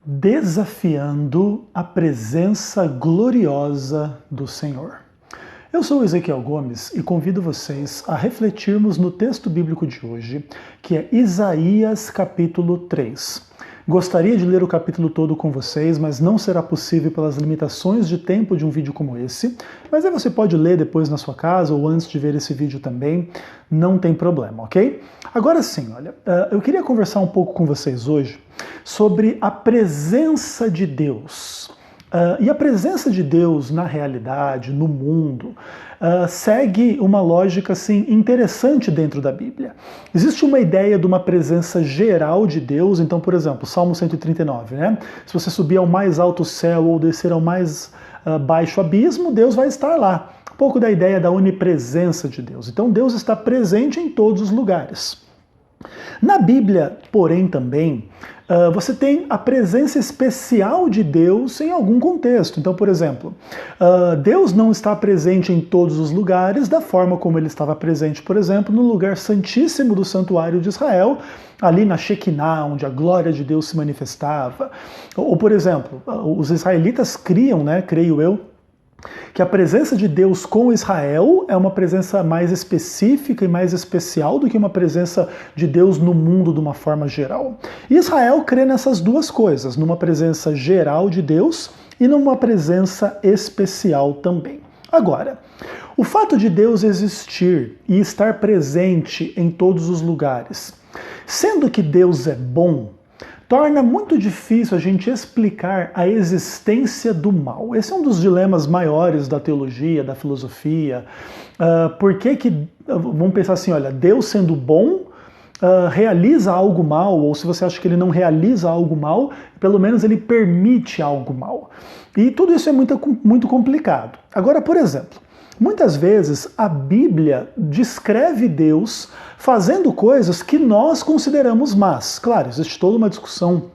Desafiando a presença gloriosa do Senhor. Eu sou Ezequiel Gomes e convido vocês a refletirmos no texto bíblico de hoje, que é Isaías capítulo 3. Gostaria de ler o capítulo todo com vocês, mas não será possível pelas limitações de tempo de um vídeo como esse. Mas aí você pode ler depois na sua casa ou antes de ver esse vídeo também, não tem problema, ok? Agora sim, olha, eu queria conversar um pouco com vocês hoje sobre a presença de Deus. E a presença de Deus na realidade, no mundo, segue uma lógica assim, interessante dentro da Bíblia. Existe uma ideia de uma presença geral de Deus, então, por exemplo, Salmo 139, né? Se você subir ao mais alto céu ou descer ao mais baixo abismo, Deus vai estar lá. Um pouco da ideia da onipresença de Deus. Então, Deus está presente em todos os lugares. Na Bíblia, porém, também, você tem a presença especial de Deus em algum contexto. Então, por exemplo, Deus não está presente em todos os lugares da forma como ele estava presente, por exemplo, no lugar santíssimo do santuário de Israel, ali na Shekinah, onde a glória de Deus se manifestava. Ou, por exemplo, os israelitas criam, né, creio eu, que a presença de Deus com Israel é uma presença mais específica e mais especial do que uma presença de Deus no mundo de uma forma geral. E Israel crê nessas duas coisas, numa presença geral de Deus e numa presença especial também. Agora, o fato de Deus existir e estar presente em todos os lugares, sendo que Deus é bom, torna muito difícil a gente explicar a existência do mal. Esse é um dos dilemas maiores da teologia, da filosofia. Por que, vamos pensar assim, olha, Deus sendo bom, realiza algo mal, ou se você acha que ele não realiza algo mal, pelo menos ele permite algo mal. E tudo isso é muito complicado. Agora, por exemplo, muitas vezes a Bíblia descreve Deus fazendo coisas que nós consideramos más. Claro, existe toda uma discussão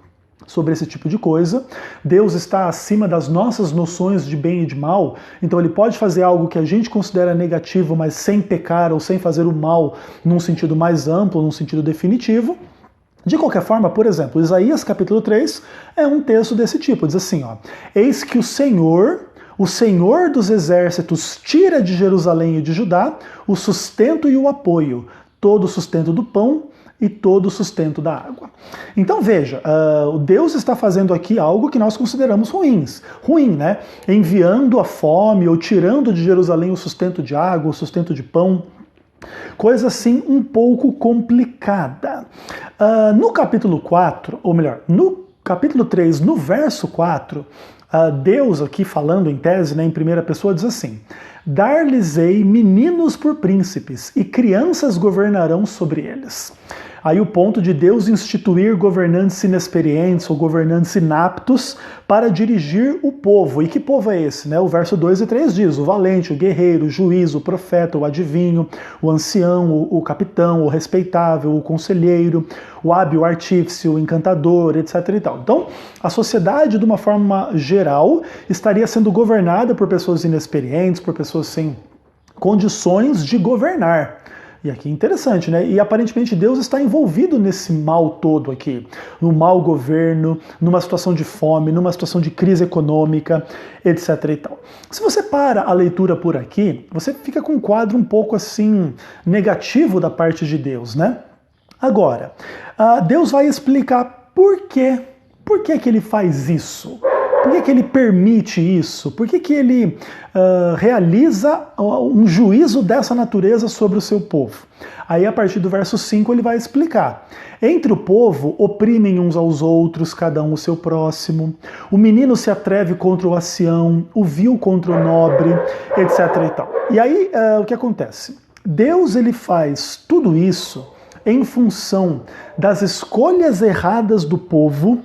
sobre esse tipo de coisa. Deus está acima das nossas noções de bem e de mal, então ele pode fazer algo que a gente considera negativo, mas sem pecar ou sem fazer o mal num sentido mais amplo, num sentido definitivo. De qualquer forma, por exemplo, Isaías capítulo 3 é um texto desse tipo, diz assim, ó: eis que o Senhor dos exércitos tira de Jerusalém e de Judá o sustento e o apoio, todo o sustento do pão e todo o sustento da água. Então veja, Deus está fazendo aqui algo que nós consideramos ruim, né? Enviando a fome ou tirando de Jerusalém o sustento de água, o sustento de pão. Coisa assim um pouco complicada. No capítulo 4, ou melhor, no capítulo 3, no verso 4, Deus aqui falando em tese, né, em primeira pessoa, diz assim: dar-lhes-ei meninos por príncipes, e crianças governarão sobre eles. Aí o ponto de Deus instituir governantes inexperientes ou governantes inaptos para dirigir o povo. E que povo é esse? Né? O verso 2 e 3 diz: o valente, o guerreiro, o juiz, o profeta, o adivinho, o ancião, o capitão, o respeitável, o conselheiro, o hábil, o artífice, o encantador, etc. e tal. Então, a sociedade, de uma forma geral, estaria sendo governada por pessoas inexperientes, por pessoas sem condições de governar. E aqui é interessante, né? E aparentemente Deus está envolvido nesse mal todo aqui, no mau governo, numa situação de fome, numa situação de crise econômica, etc. e tal. Se você para a leitura por aqui, você fica com um quadro um pouco assim negativo da parte de Deus, né? Agora, Deus vai explicar por quê. Por que ele faz isso? Por que ele permite isso? Por que ele realiza um juízo dessa natureza sobre o seu povo? Aí, a partir do verso 5, ele vai explicar. Entre o povo, oprimem uns aos outros, cada um o seu próximo. O menino se atreve contra o ancião, o vil contra o nobre, etc. e tal. E aí, o que acontece? Deus, ele faz tudo isso em função das escolhas erradas do povo.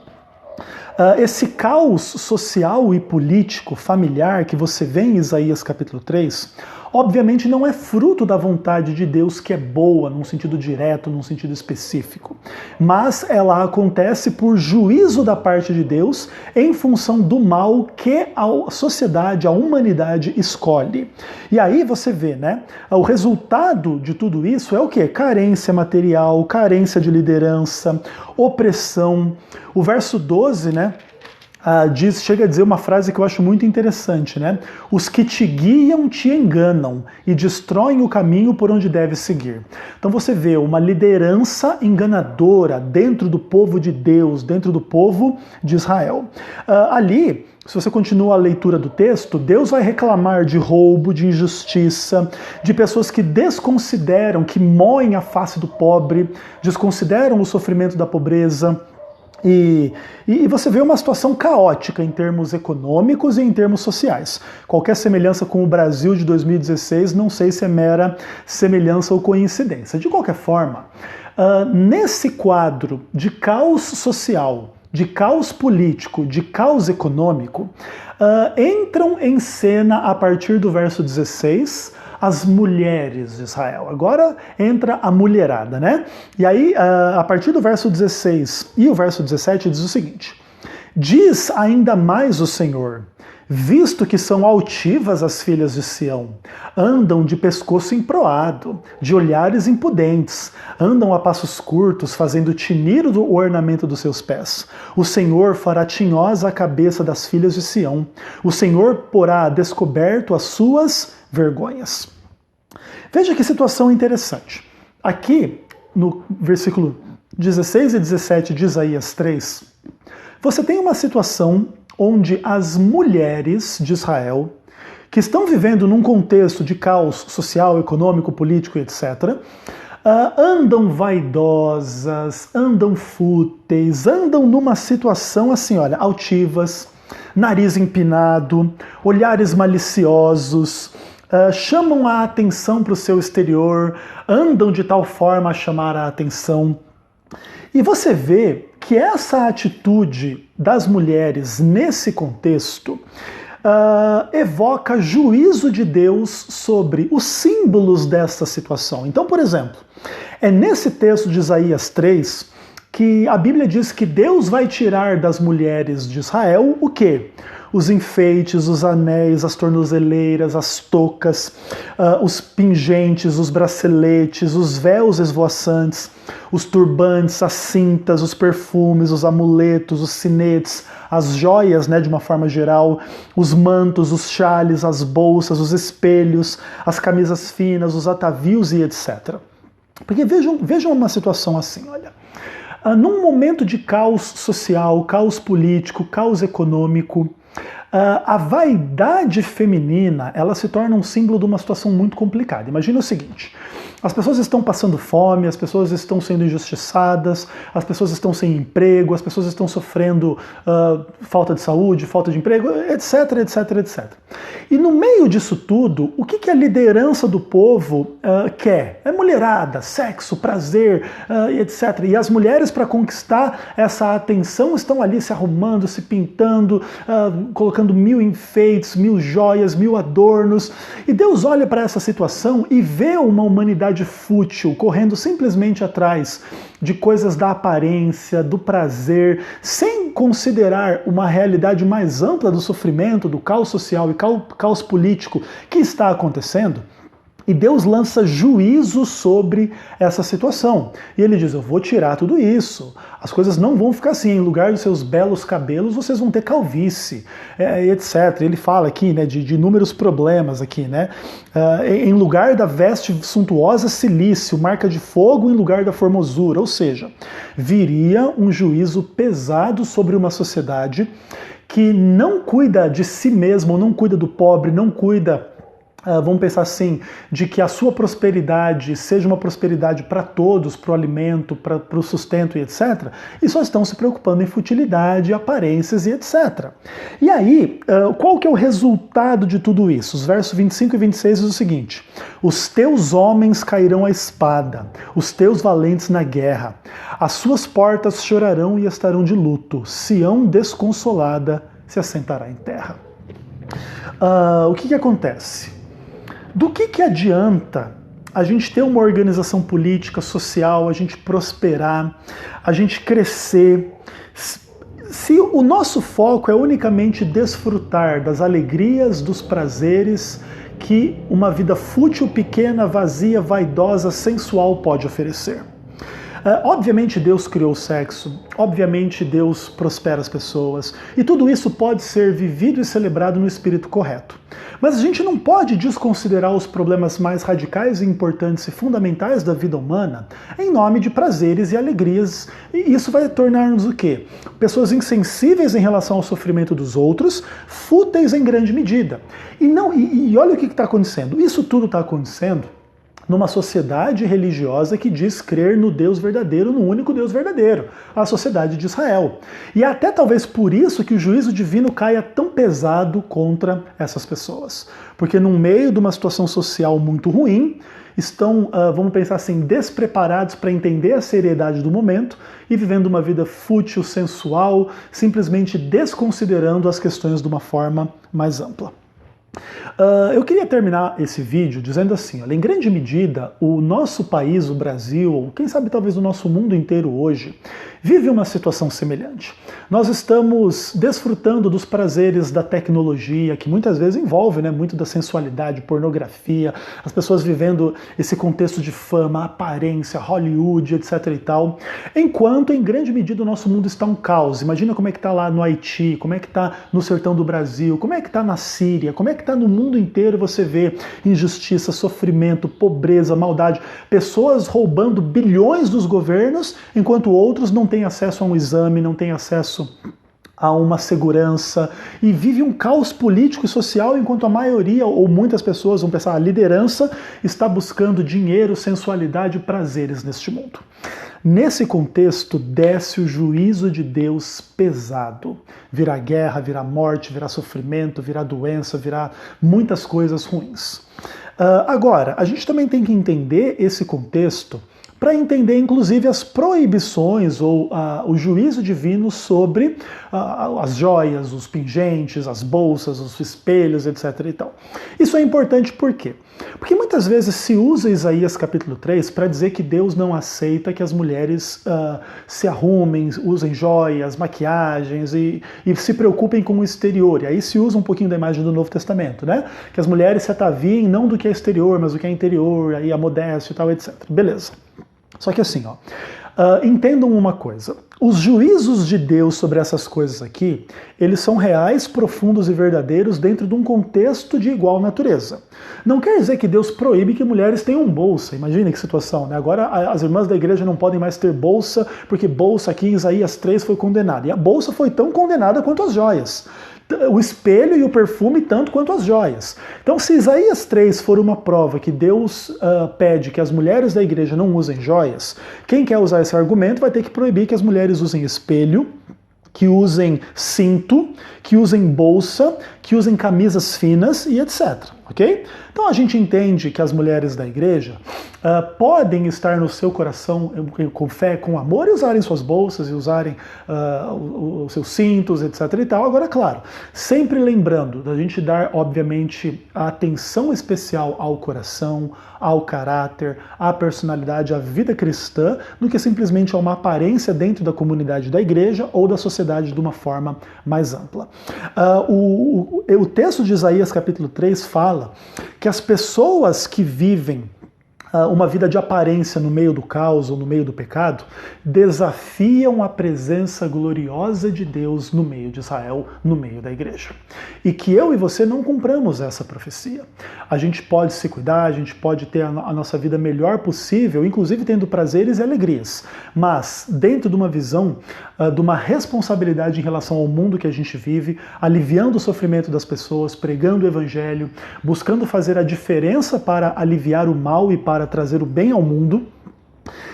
Esse caos social e político, familiar, que você vê em Isaías capítulo 3, obviamente não é fruto da vontade de Deus, que é boa, num sentido direto, num sentido específico. Mas ela acontece por juízo da parte de Deus, em função do mal que a sociedade, a humanidade escolhe. E aí você vê, né? O resultado de tudo isso é o quê? Carência material, carência de liderança, opressão. O verso 12, né? chega a dizer uma frase que eu acho muito interessante, né? Os que te guiam te enganam e destroem o caminho por onde deve seguir. Então você vê uma liderança enganadora dentro do povo de Deus, dentro do povo de Israel. Ali, se você continua a leitura do texto, Deus vai reclamar de roubo, de injustiça, de pessoas que desconsideram, que moem a face do pobre, desconsideram o sofrimento da pobreza. E você vê uma situação caótica em termos econômicos e em termos sociais. Qualquer semelhança com o Brasil de 2016, não sei se é mera semelhança ou coincidência. De qualquer forma, nesse quadro de caos social, de caos político, de caos econômico, entram em cena, a partir do verso 16, as mulheres de Israel. Agora entra a mulherada, né? E aí, a partir do verso 16 e o verso 17 diz o seguinte: diz ainda mais o Senhor, visto que são altivas as filhas de Sião, andam de pescoço emproado, de olhares impudentes, andam a passos curtos, fazendo tinir o ornamento dos seus pés. O Senhor fará tinhosa a cabeça das filhas de Sião, o Senhor porá a descoberto as suas vergonhas. Veja que situação interessante. Aqui, no versículo 16 e 17 de Isaías 3, você tem uma situação onde as mulheres de Israel, que estão vivendo num contexto de caos social, econômico, político, etc., andam vaidosas, andam fúteis, andam numa situação assim, olha, altivas, nariz empinado, olhares maliciosos, chamam a atenção para o seu exterior, andam de tal forma a chamar a atenção. E você vê que essa atitude das mulheres nesse contexto evoca juízo de Deus sobre os símbolos dessa situação. Então, por exemplo, é nesse texto de Isaías 3 que a Bíblia diz que Deus vai tirar das mulheres de Israel o quê? Os enfeites, os anéis, as tornozeleiras, as toucas, os pingentes, os braceletes, os véus esvoaçantes, os turbantes, as cintas, os perfumes, os amuletos, os sinetes, as joias, né, de uma forma geral, os mantos, os chales, as bolsas, os espelhos, as camisas finas, os atavios e etc. Porque vejam uma situação assim, olha. Num momento de caos social, caos político, caos econômico, a vaidade feminina, ela se torna um símbolo de uma situação muito complicada. Imagina o seguinte: as pessoas estão passando fome, as pessoas estão sendo injustiçadas, as pessoas estão sem emprego, as pessoas estão sofrendo falta de saúde, falta de emprego, etc, etc, etc. E no meio disso tudo, o que a liderança do povo quer? É mulherada, sexo, prazer, etc. E as mulheres, para conquistar essa atenção, estão ali se arrumando, se pintando, colocando 1000 enfeites, 1000 joias, 1000 adornos. E Deus olha para essa situação e vê uma humanidade fútil, correndo simplesmente atrás de coisas da aparência, do prazer, sem considerar uma realidade mais ampla do sofrimento, do caos social e caos político que está acontecendo. E Deus lança juízo sobre essa situação. E ele diz: eu vou tirar tudo isso. As coisas não vão ficar assim. Em lugar dos seus belos cabelos, vocês vão ter calvície, etc. Ele fala aqui, né, de inúmeros problemas aqui, né? Em lugar da veste suntuosa, silício, marca de fogo em lugar da formosura. Ou seja, viria um juízo pesado sobre uma sociedade que não cuida de si mesma, não cuida do pobre, não cuida... vamos pensar assim, de que a sua prosperidade seja uma prosperidade para todos, para o alimento, para o sustento e etc. E só estão se preocupando em futilidade, aparências e etc. E aí, qual que é o resultado de tudo isso? Os versos 25 e 26 diz o seguinte: os teus homens cairão à espada, os teus valentes na guerra. As suas portas chorarão e estarão de luto. Sião desconsolada se assentará em terra. O que acontece? Do que adianta a gente ter uma organização política, social, a gente prosperar, a gente crescer, se o nosso foco é unicamente desfrutar das alegrias, dos prazeres que uma vida fútil, pequena, vazia, vaidosa, sensual pode oferecer? Obviamente Deus criou o sexo, obviamente Deus prospera as pessoas, e tudo isso pode ser vivido e celebrado no espírito correto. Mas a gente não pode desconsiderar os problemas mais radicais e importantes e fundamentais da vida humana em nome de prazeres e alegrias, e isso vai tornar-nos o quê? Pessoas insensíveis em relação ao sofrimento dos outros, fúteis em grande medida. E olha o que está acontecendo. Isso tudo está acontecendo numa sociedade religiosa que diz crer no Deus verdadeiro, no único Deus verdadeiro, a sociedade de Israel. E é até talvez por isso que o juízo divino caia tão pesado contra essas pessoas. Porque no meio de uma situação social muito ruim, estão, vamos pensar assim, despreparados para entender a seriedade do momento e vivendo uma vida fútil, sensual, simplesmente desconsiderando as questões de uma forma mais ampla. Eu queria terminar esse vídeo dizendo assim, olha, em grande medida, o nosso país, o Brasil, ou quem sabe talvez o nosso mundo inteiro hoje, vive uma situação semelhante. Nós estamos desfrutando dos prazeres da tecnologia, que muitas vezes envolve, né, muito da sensualidade, pornografia, as pessoas vivendo esse contexto de fama, aparência, Hollywood, etc. e tal, enquanto em grande medida o nosso mundo está um caos. Imagina como é que está lá no Haiti, como é que está no sertão do Brasil, como é que está na Síria, como é que está no mundo inteiro. Você vê injustiça, sofrimento, pobreza, maldade, pessoas roubando bilhões dos governos, enquanto outros não têm acesso a um exame, não têm acesso a uma segurança, e vive um caos político e social, enquanto a maioria, ou muitas pessoas, vão pensar, a liderança está buscando dinheiro, sensualidade e prazeres neste mundo. Nesse contexto, desce o juízo de Deus pesado. Virá guerra, virá morte, virá sofrimento, virá doença, virá muitas coisas ruins. Agora, a gente também tem que entender esse contexto para entender, inclusive, as proibições ou o juízo divino sobre as joias, os pingentes, as bolsas, os espelhos, etc. e tal. Isso é importante por quê? Porque muitas vezes se usa Isaías capítulo 3 para dizer que Deus não aceita que as mulheres se arrumem, usem joias, maquiagens e se preocupem com o exterior. E aí se usa um pouquinho da imagem do Novo Testamento, né? Que as mulheres se ataviem não do que é exterior, mas do que é interior, aí a modéstia e tal, etc. Beleza. Só que assim, ó, entendam uma coisa. Os juízos de Deus sobre essas coisas aqui, eles são reais, profundos e verdadeiros dentro de um contexto de igual natureza. Não quer dizer que Deus proíbe que mulheres tenham bolsa. Imagina que situação, né? Agora as irmãs da igreja não podem mais ter bolsa, porque bolsa aqui em Isaías 3 foi condenada. E a bolsa foi tão condenada quanto as joias. O espelho e o perfume tanto quanto as joias. Então, se Isaías 3 for uma prova que Deus pede que as mulheres da igreja não usem joias, quem quer usar esse argumento vai ter que proibir que as mulheres usem espelho, que usem cinto, que usem bolsa, que usem camisas finas e etc. Ok? Então a gente entende que as mulheres da igreja podem estar no seu coração com fé, com amor, e usarem suas bolsas e usarem os seus cintos, etc. e tal. Agora, claro, sempre lembrando da gente dar, obviamente, a atenção especial ao coração, ao caráter, à personalidade, à vida cristã, do que simplesmente a uma aparência dentro da comunidade da igreja ou da sociedade de uma forma mais ampla. O texto de Isaías capítulo 3 fala que as pessoas que vivem uma vida de aparência no meio do caos ou no meio do pecado, desafiam a presença gloriosa de Deus no meio de Israel, no meio da igreja. E que eu e você não cumpramos essa profecia. A gente pode se cuidar, a gente pode ter a nossa vida melhor possível, inclusive tendo prazeres e alegrias, mas dentro de uma visão, de uma responsabilidade em relação ao mundo que a gente vive, aliviando o sofrimento das pessoas, pregando o evangelho, buscando fazer a diferença para aliviar o mal e para trazer o bem ao mundo,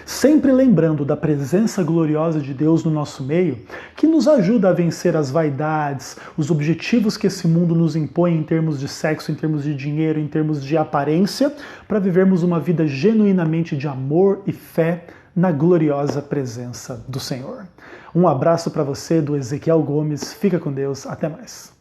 sempre lembrando da presença gloriosa de Deus no nosso meio, que nos ajuda a vencer as vaidades, os objetivos que esse mundo nos impõe em termos de sexo, em termos de dinheiro, em termos de aparência, para vivermos uma vida genuinamente de amor e fé na gloriosa presença do Senhor. Um abraço para você do Ezequiel Gomes, fica com Deus, até mais.